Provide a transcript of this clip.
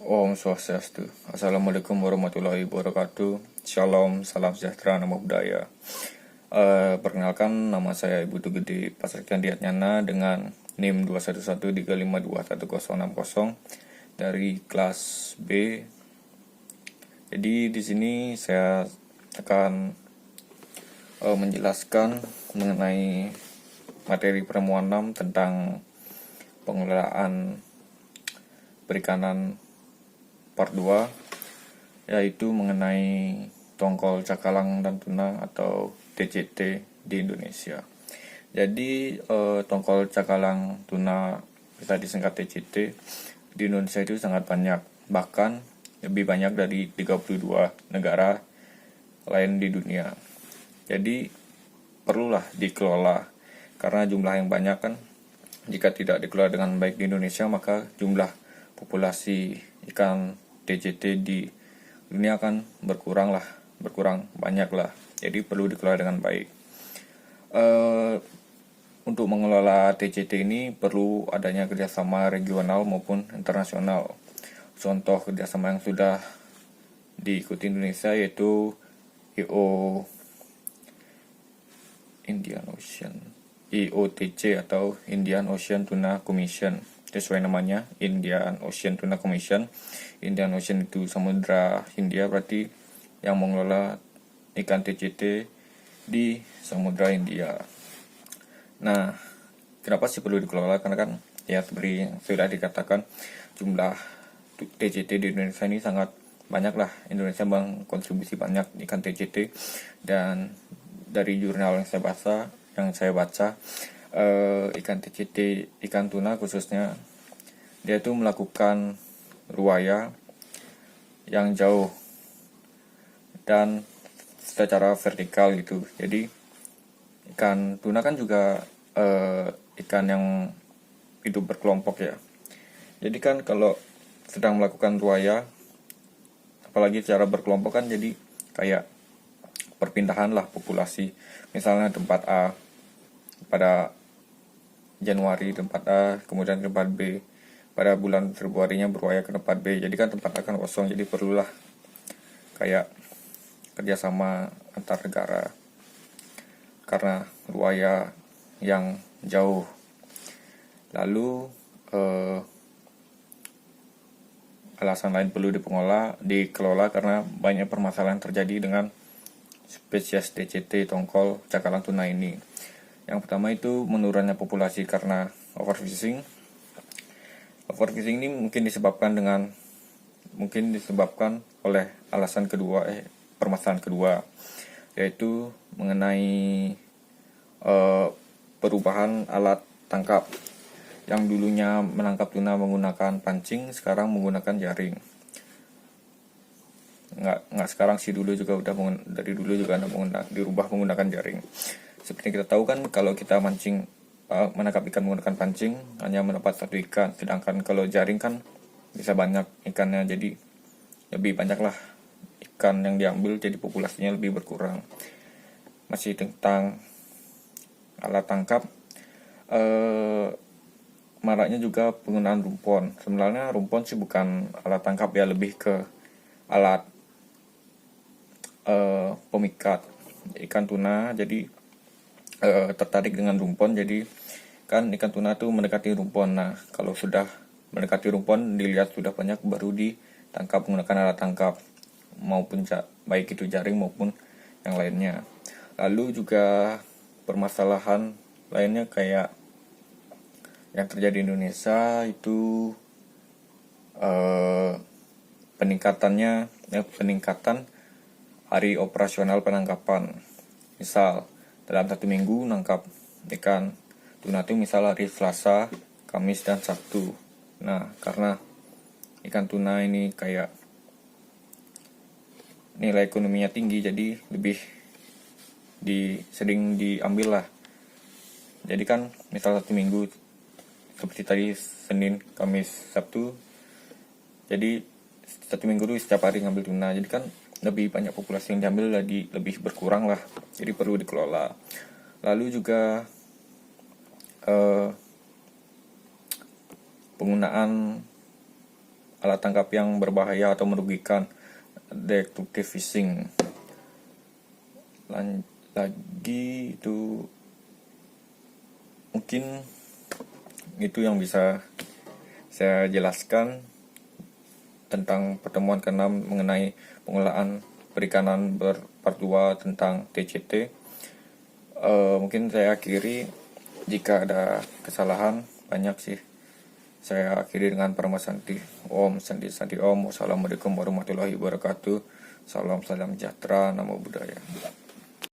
Om Swastiastu. Assalamualaikum warahmatullahi wabarakatuh. Shalom, salam sejahtera, namo buddhaya. Perkenalkan, nama saya Ibu Tugede Pasarikan Diatnyana dengan NIM 21135211060 dari kelas B. Jadi di sini saya akan menjelaskan mengenai materi pertemuan 6 tentang pengelolaan perikanan part 2, yaitu mengenai tongkol cakalang dan tuna atau TCT di Indonesia. Jadi tongkol cakalang tuna, bisa disingkat TCT, di Indonesia itu sangat banyak, bahkan lebih banyak dari 32 negara lain di dunia. Jadi perlulah dikelola, karena jumlah yang banyak kan, jika tidak dikelola dengan baik di Indonesia, maka jumlah populasi ikan TCT di dunia akan berkurang banyak lah. Jadi perlu dikelola dengan baik. Untuk mengelola TCT ini perlu adanya kerjasama regional maupun internasional. Contoh kerjasama yang sudah diikuti Indonesia yaitu IOTC atau Indian Ocean Tuna Commission. Sesuai namanya, Indian Ocean Tuna Commission. Indian Ocean itu Samudra Hindia, berarti yang mengelola ikan TCT di Samudra Hindia. Nah, kenapa sih perlu dikelola? Karena kan ya seperti yang sudah dikatakan, jumlah TCT di Indonesia ini sangat banyak lah. Indonesia mengkonsumsi banyak ikan TCT, dan dari jurnal yang saya baca, ikan TCT, ikan tuna khususnya, dia itu melakukan ruaya yang jauh dan secara vertikal gitu. Jadi ikan tuna kan juga ikan yang hidup berkelompok ya. Jadi kan kalau sedang melakukan ruaya, apalagi secara berkelompok kan, jadi kayak perpindahan lah populasi. Misalnya tempat A pada Januari tempat A, kemudian tempat B pada bulan Februarinya beruaya ke tempat B. Jadi kan tempat A kan kosong, jadi perlulah kayak kerjasama antar negara karena ruaya yang jauh. Lalu alasan lain perlu dikelola karena banyak permasalahan terjadi dengan spesies TCT tongkol cakalang tuna ini. Yang pertama itu menurunnya populasi karena overfishing. Overfishing ini mungkin disebabkan oleh permasalahan kedua, yaitu mengenai perubahan alat tangkap. Yang dulunya menangkap tuna menggunakan pancing, sekarang menggunakan jaring. Nggak sekarang sih, dari dulu juga dirubah menggunakan jaring. Seperti kita tahu kan, kalau kita menangkap ikan menggunakan pancing hanya mendapat satu ikan, sedangkan kalau jaring kan bisa banyak ikannya, jadi lebih banyak lah ikan yang diambil, jadi populasinya lebih berkurang. Masih tentang alat tangkap, maraknya juga penggunaan rumpon. Sebenarnya rumpon sih bukan alat tangkap ya, lebih ke alat pemikat ikan tuna. Jadi tertarik dengan rumpon, jadi kan ikan tuna tuh mendekati rumpon. Nah, kalau sudah mendekati rumpon, dilihat sudah banyak, baru ditangkap menggunakan alat tangkap, maupun baik itu jaring maupun yang lainnya. Lalu juga permasalahan lainnya kayak yang terjadi di Indonesia itu peningkatan hari operasional penangkapan. Misal dalam 1 minggu nangkap ikan tuna itu misal hari Selasa, Kamis, dan Sabtu. Nah, karena ikan tuna ini kayak nilai ekonominya tinggi, jadi lebih sering diambil lah. Jadi kan misal 1 minggu seperti tadi, Senin, Kamis, Sabtu, jadi 1 minggu itu setiap hari ngambil tuna. Jadi kan lebih banyak populasi yang diambil, lebih berkurang lah. Jadi perlu dikelola. Lalu juga penggunaan alat tangkap yang berbahaya atau merugikan, destructive fishing. Lagi itu mungkin itu yang bisa saya jelaskan tentang pertemuan ke-6 mengenai pengolahan perikanan part 2 tentang TCT. Mungkin saya akhiri, jika ada kesalahan banyak sih saya akhiri dengan Paramasanti. Om Santi Santi Om. Wassalamualaikum warahmatullahi wabarakatuh. Salam sejahtera, namo buddhaya.